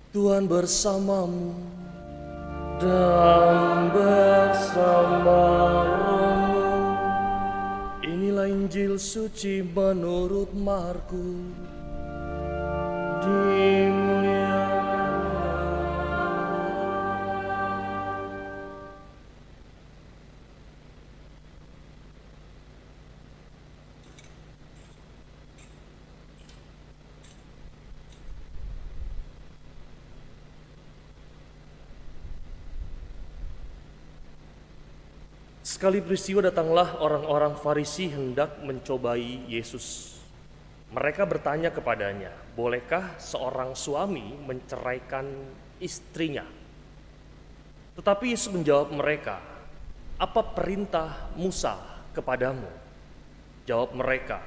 Tuhan bersamamu dan bersama rohmu. Inilah Injil suci menurut Markus. Sekali peristiwa datanglah orang-orang Farisi hendak mencobai Yesus. Mereka bertanya kepadanya, bolehkah seorang suami menceraikan istrinya? Tetapi Yesus menjawab mereka, apa perintah Musa kepadamu? Jawab mereka,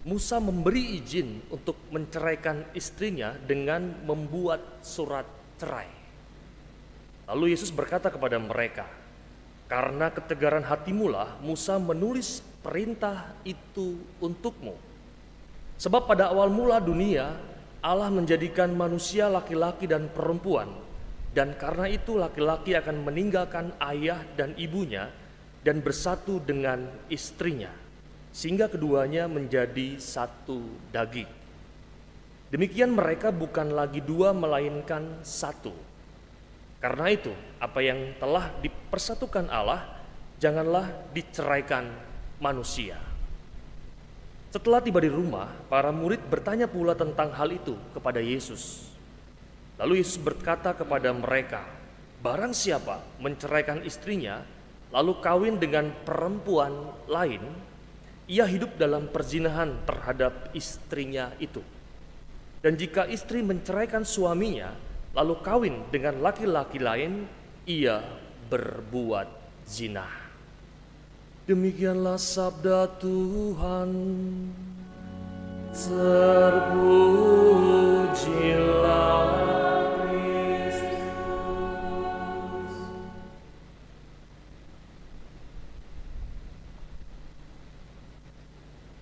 Musa memberi izin untuk menceraikan istrinya dengan membuat surat cerai. Lalu Yesus berkata kepada mereka, karena ketegaran hatimulah Musa menulis perintah itu untukmu. Sebab pada awal mula dunia Allah menjadikan manusia laki-laki dan perempuan, dan karena itu laki-laki akan meninggalkan ayah dan ibunya dan bersatu dengan istrinya, sehingga keduanya menjadi satu daging. Demikian mereka bukan lagi dua melainkan satu. Karena itu, apa yang telah dipersatukan Allah, janganlah diceraikan manusia. Setelah tiba di rumah, para murid bertanya pula tentang hal itu kepada Yesus. Lalu Yesus berkata kepada mereka, barang siapa menceraikan istrinya, lalu kawin dengan perempuan lain, ia hidup dalam perzinahan terhadap istrinya itu. Dan jika istri menceraikan suaminya, lalu kawin dengan laki-laki lain, ia berbuat zina. Demikianlah sabda Tuhan. Terpujilah Kristus.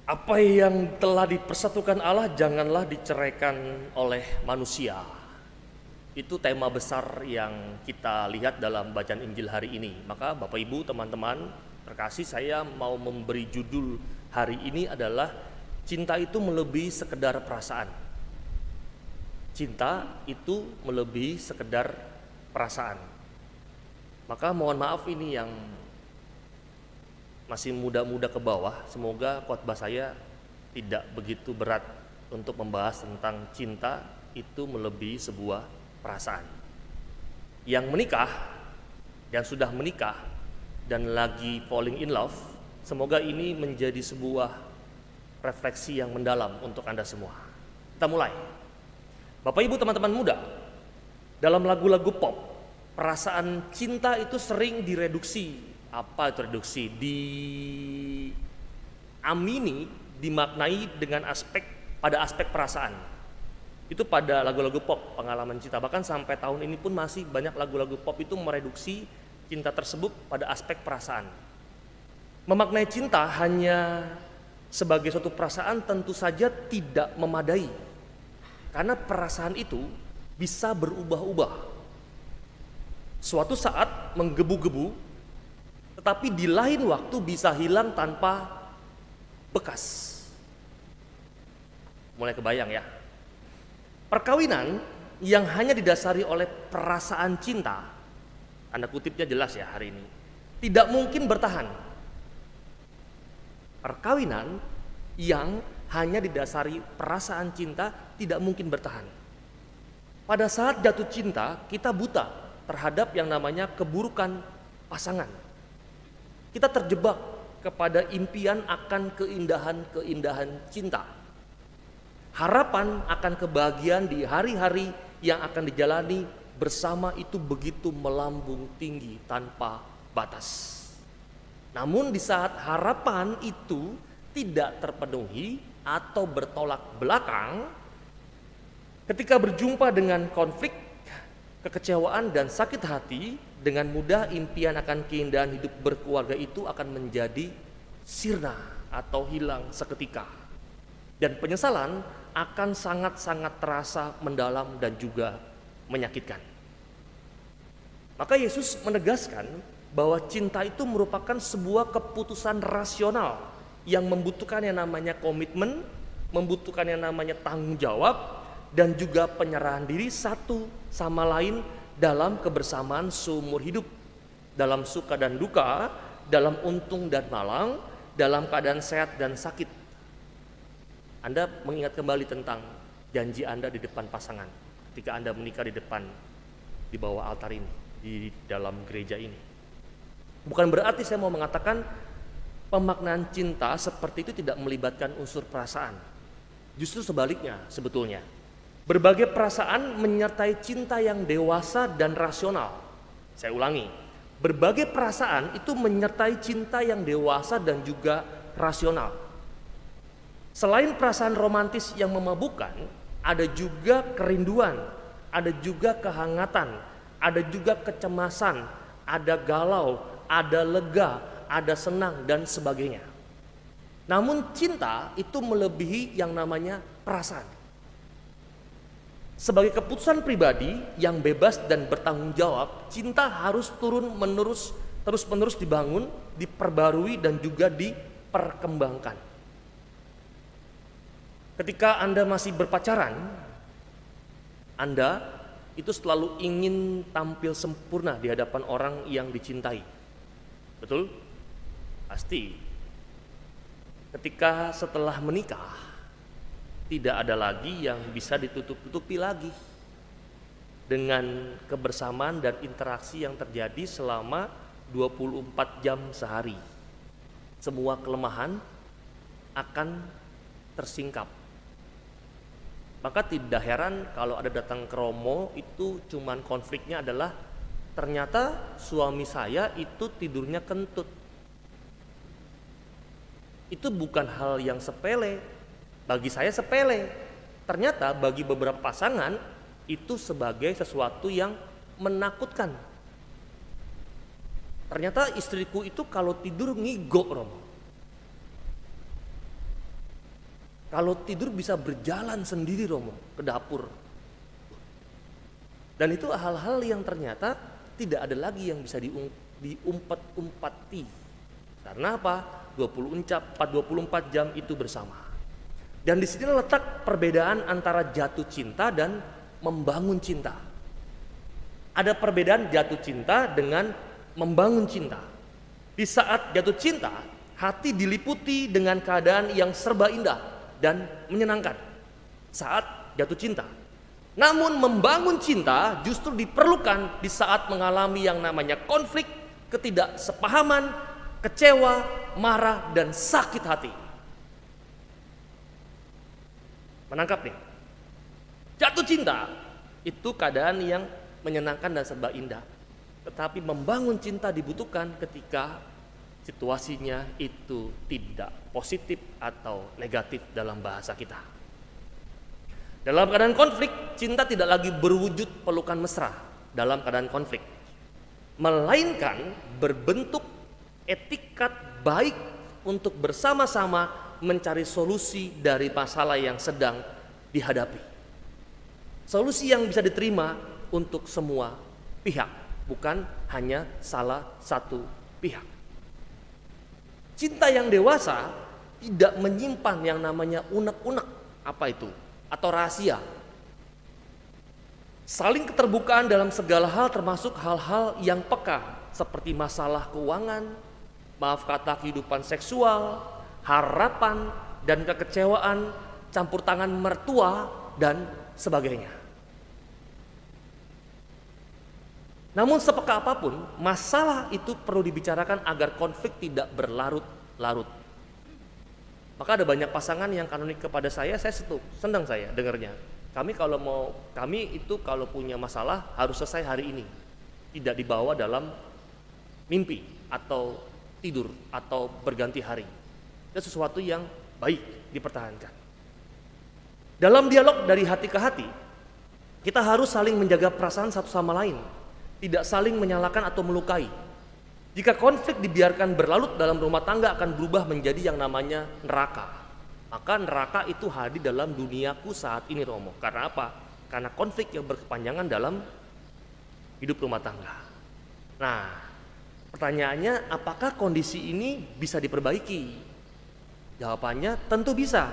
Apa yang telah dipersatukan Allah janganlah diceraikan oleh manusia. Itu tema besar yang kita lihat dalam bacaan Injil hari ini. Maka Bapak Ibu, teman-teman terkasih, saya mau memberi judul hari ini adalah cinta itu melebihi sekedar perasaan. Cinta itu melebihi sekedar perasaan. Maka mohon maaf ini yang masih muda-muda ke bawah, semoga khotbah saya tidak begitu berat untuk membahas tentang cinta itu melebihi sebuah perasaan. Yang menikah, yang sudah menikah dan lagi falling in love, semoga ini menjadi sebuah refleksi yang mendalam untuk Anda semua. Kita mulai. Bapak Ibu, teman-teman muda, dalam lagu-lagu pop, perasaan cinta itu sering direduksi. Apa itu reduksi? Diamini, dimaknai dengan pada aspek perasaan. Itu pada lagu-lagu pop pengalaman cinta. Bahkan sampai tahun ini pun masih banyak lagu-lagu pop itu mereduksi cinta tersebut pada aspek perasaan. Memaknai cinta hanya sebagai suatu perasaan tentu saja tidak memadai. Karena perasaan itu bisa berubah-ubah. Suatu saat menggebu-gebu, tetapi di lain waktu bisa hilang tanpa bekas. Mulai kebayang ya? Perkawinan yang hanya didasari oleh perasaan cinta, tanda kutipnya jelas ya hari ini, tidak mungkin bertahan. Perkawinan yang hanya didasari perasaan cinta tidak mungkin bertahan. Pada saat jatuh cinta, kita buta terhadap yang namanya keburukan pasangan. Kita terjebak kepada impian akan keindahan-keindahan cinta. Harapan akan kebahagiaan di hari-hari yang akan dijalani bersama itu begitu melambung tinggi tanpa batas. Namun di saat harapan itu tidak terpenuhi atau bertolak belakang, ketika berjumpa dengan konflik, kekecewaan dan sakit hati, dengan mudah impian akan keindahan hidup berkeluarga itu akan menjadi sirna atau hilang seketika. Dan penyesalan akan sangat-sangat terasa mendalam dan juga menyakitkan. Maka Yesus menegaskan bahwa cinta itu merupakan sebuah keputusan rasional yang membutuhkan yang namanya komitmen, membutuhkan yang namanya tanggung jawab, dan juga penyerahan diri satu sama lain dalam kebersamaan seumur hidup, dalam suka dan duka, dalam untung dan malang, dalam keadaan sehat dan sakit. Anda mengingat kembali tentang janji Anda di depan pasangan ketika Anda menikah di bawah altar ini, di dalam gereja ini. Bukan berarti saya mau mengatakan pemaknaan cinta seperti itu tidak melibatkan unsur perasaan. Justru sebaliknya sebetulnya. Berbagai perasaan menyertai cinta yang dewasa dan rasional. Saya ulangi, berbagai perasaan itu menyertai cinta yang dewasa dan juga rasional. Selain perasaan romantis yang memabukkan, ada juga kerinduan, ada juga kehangatan, ada juga kecemasan, ada galau, ada lega, ada senang, dan sebagainya. Namun cinta itu melebihi yang namanya perasaan. Sebagai keputusan pribadi yang bebas dan bertanggung jawab, cinta harus terus-menerus dibangun, diperbarui, dan juga diperkembangkan. Ketika Anda masih berpacaran, Anda itu selalu ingin tampil sempurna di hadapan orang yang dicintai. Betul? Pasti. Ketika setelah menikah, tidak ada lagi yang bisa ditutup-tutupi lagi dengan kebersamaan dan interaksi yang terjadi selama 24 jam sehari. Semua kelemahan akan tersingkap. Maka tidak heran kalau ada datang ke Romo itu cuman konfliknya adalah ternyata suami saya itu tidurnya kentut. Itu bukan hal yang sepele. Bagi saya sepele. Ternyata bagi beberapa pasangan itu sebagai sesuatu yang menakutkan. Ternyata istriku itu kalau tidur ngigok, Romo. Kalau tidur bisa berjalan sendiri, Romo, ke dapur. Dan itu hal-hal yang ternyata tidak ada lagi yang bisa diumpat-umpati. Karena apa? 24 jam itu bersama. Dan di sini letak perbedaan antara jatuh cinta dan membangun cinta. Ada perbedaan jatuh cinta dengan membangun cinta. Di saat jatuh cinta, hati diliputi dengan keadaan yang serba indah dan menyenangkan saat jatuh cinta. Namun membangun cinta justru diperlukan di saat mengalami yang namanya konflik, ketidaksepahaman, kecewa, marah, dan sakit hati. Menangkap nih? Jatuh cinta itu keadaan yang menyenangkan dan serba indah. Tetapi membangun cinta dibutuhkan ketika situasinya itu tidak positif atau negatif dalam bahasa kita. Dalam keadaan konflik, cinta tidak lagi berwujud pelukan mesra dalam keadaan konflik, melainkan berbentuk etikat baik untuk bersama-sama mencari solusi dari masalah yang sedang dihadapi. Solusi yang bisa diterima untuk semua pihak, bukan hanya salah satu pihak. Cinta yang dewasa tidak menyimpan yang namanya unek-unek, apa itu? Atau rahasia. Saling keterbukaan dalam segala hal termasuk hal-hal yang peka seperti masalah keuangan, maaf kata kehidupan seksual, harapan dan kekecewaan, campur tangan mertua dan sebagainya. Namun sepeka apapun, masalah itu perlu dibicarakan agar konflik tidak berlarut-larut. Maka ada banyak pasangan yang kanonik kepada saya senang saya dengarnya. Kami itu kalau punya masalah harus selesai hari ini. Tidak dibawa dalam mimpi atau tidur atau berganti hari. Itu sesuatu yang baik dipertahankan. Dalam dialog dari hati ke hati, kita harus saling menjaga perasaan satu sama lain, tidak saling menyalahkan atau melukai. Jika konflik dibiarkan berlarut dalam rumah tangga akan berubah menjadi yang namanya neraka. Maka neraka itu hadir dalam duniaku saat ini, Romo. Karena apa? karena konflik yang berkepanjangan dalam hidup rumah tangga. Nah, pertanyaannya, apakah kondisi ini bisa diperbaiki? Jawabannya tentu bisa.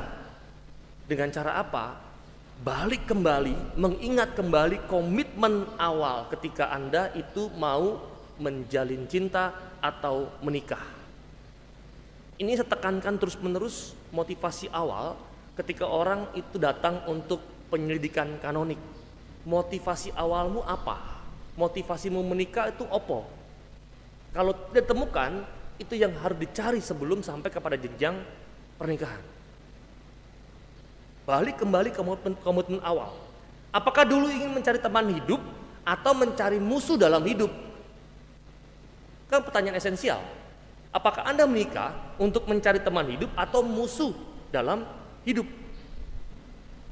Dengan cara apa? Balik kembali, mengingat kembali komitmen awal ketika Anda itu mau menjalin cinta atau menikah. Ini saya tekankan terus-menerus motivasi awal ketika orang itu datang untuk penyelidikan kanonik. Motivasi awalmu apa? Motivasimu menikah itu apa? Kalau tidak ditemukan, itu yang harus dicari sebelum sampai kepada jenjang pernikahan. Balik kembali ke komitmen awal. Apakah dulu ingin mencari teman hidup atau mencari musuh dalam hidup? Kan pertanyaan esensial. Apakah Anda menikah untuk mencari teman hidup atau musuh dalam hidup?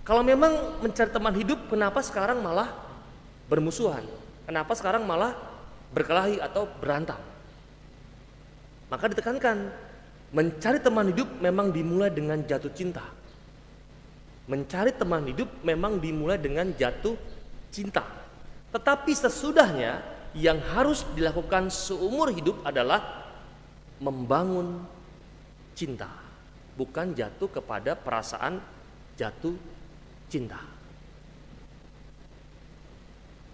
Kalau memang mencari teman hidup, kenapa sekarang malah bermusuhan? Kenapa sekarang malah berkelahi atau berantem? Maka ditekankan, mencari teman hidup memang dimulai dengan jatuh cinta. Mencari teman hidup memang dimulai dengan jatuh cinta. Tetapi sesudahnya yang harus dilakukan seumur hidup adalah membangun cinta, bukan jatuh kepada perasaan jatuh cinta.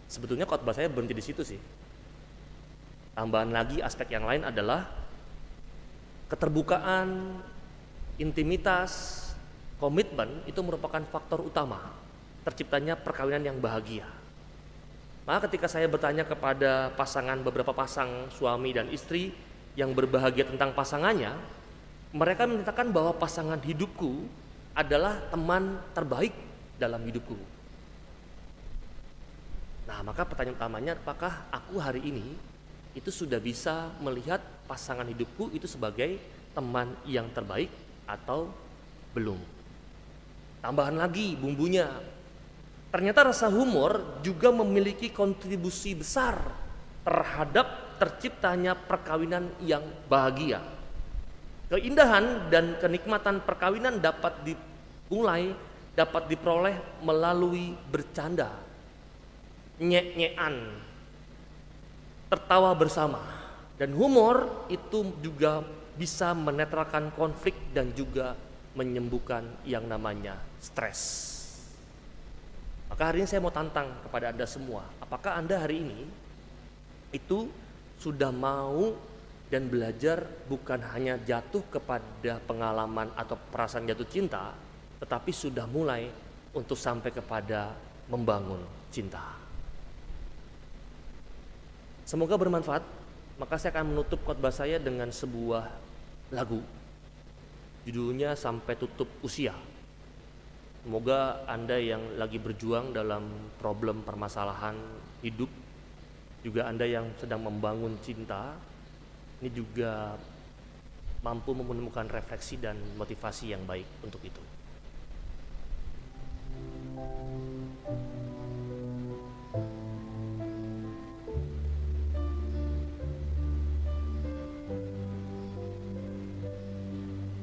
Sebetulnya khotbah saya berhenti di situ sih. Tambahan lagi aspek yang lain adalah keterbukaan, intimitas, komitmen itu merupakan faktor utama terciptanya perkawinan yang bahagia. Maka ketika saya bertanya kepada beberapa pasang suami dan istri yang berbahagia tentang pasangannya, mereka menyatakan bahwa pasangan hidupku adalah teman terbaik dalam hidupku. Nah, maka pertanyaan utamanya, apakah aku hari ini itu sudah bisa melihat pasangan hidupku itu sebagai teman yang terbaik atau belum? Tambahan lagi bumbunya. Ternyata rasa humor juga memiliki kontribusi besar terhadap terciptanya perkawinan yang bahagia. Keindahan dan kenikmatan perkawinan dapat diperoleh melalui bercanda, nyek-nyekan, tertawa bersama. Dan humor itu juga bisa menetralkan konflik dan juga menyembuhkan yang namanya stres. Maka hari ini saya mau tantang kepada Anda semua, apakah Anda hari ini itu sudah mau dan belajar bukan hanya jatuh kepada pengalaman atau perasaan jatuh cinta, tetapi sudah mulai untuk sampai kepada membangun cinta. Semoga bermanfaat. Maka saya akan menutup khotbah saya dengan sebuah lagu. Judulnya Sampai Tutup Usia. Semoga Anda yang lagi berjuang dalam problem permasalahan hidup, juga Anda yang sedang membangun cinta, ini juga mampu menemukan refleksi dan motivasi yang baik untuk itu.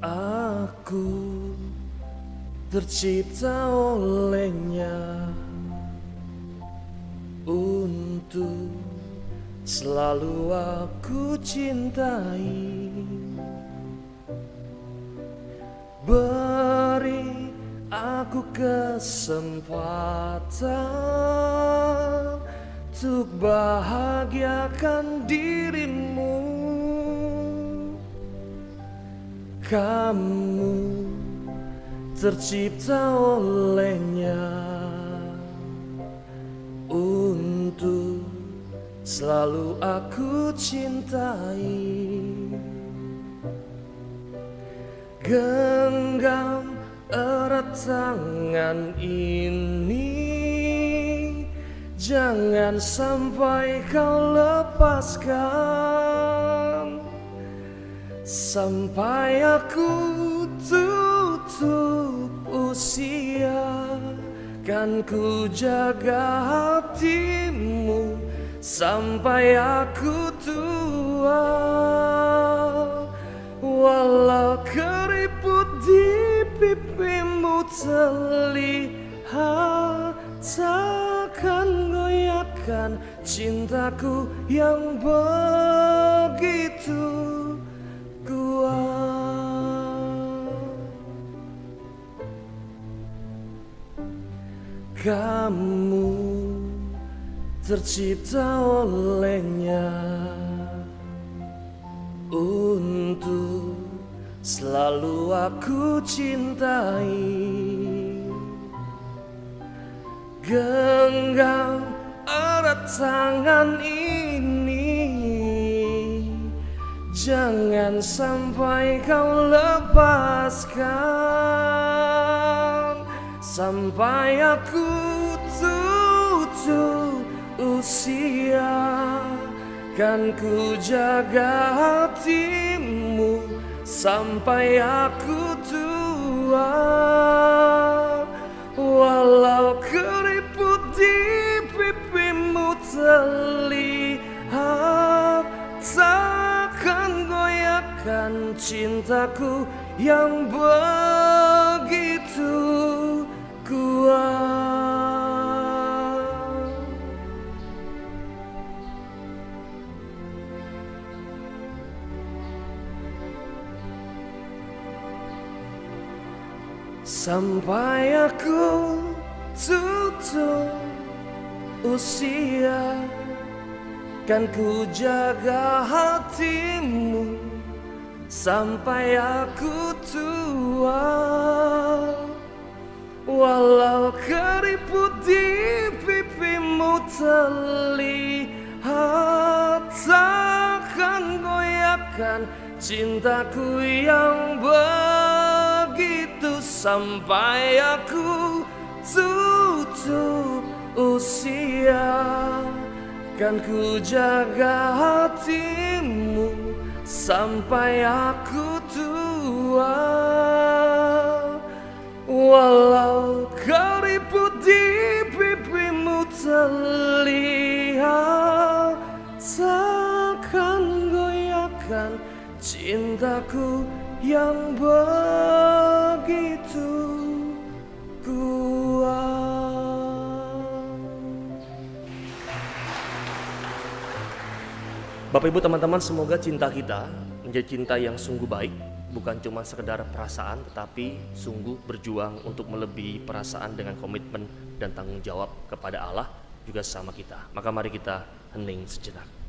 Aku tercipta olehnya untuk selalu aku cintai. Beri aku kesempatan untuk bahagiakan dirimu. Kamu tercipta olehnya untuk selalu aku cintai. Genggam erat tangan ini, jangan sampai kau lepaskan. Sampai aku tutup usia, kan ku jaga hatimu sampai aku tua. Walau keriput di pipimu terlihat, takkan goyahkan cintaku yang begitu kuat. Kamu tercipta olehnya untuk selalu aku cintai. Genggam erat tangan ini, jangan sampai kau lepaskan. Sampai aku tutup usia, kan ku jaga hatimu sampai aku tua. Walau keriput di pipimu terlihat, takkan goyahkan cintaku yang begitu kuat. Sampai aku tutup usia, kan ku jaga hatimu sampai aku tua. Walau keriput di pipimu terlihat, takkan goyahkan cintaku yang begitu. Sampai aku tutup usia, kan ku jaga hatimu sampai aku tua. Walau keriput di pipimu terlihat, takkan goyahkan cintaku yang begitu kuat. Bapak Ibu teman-teman, semoga cinta kita menjadi cinta yang sungguh baik, bukan cuma sekedar perasaan, tetapi sungguh berjuang untuk melebihi perasaan dengan komitmen dan tanggung jawab kepada Allah juga sama kita. Maka mari kita hening sejenak.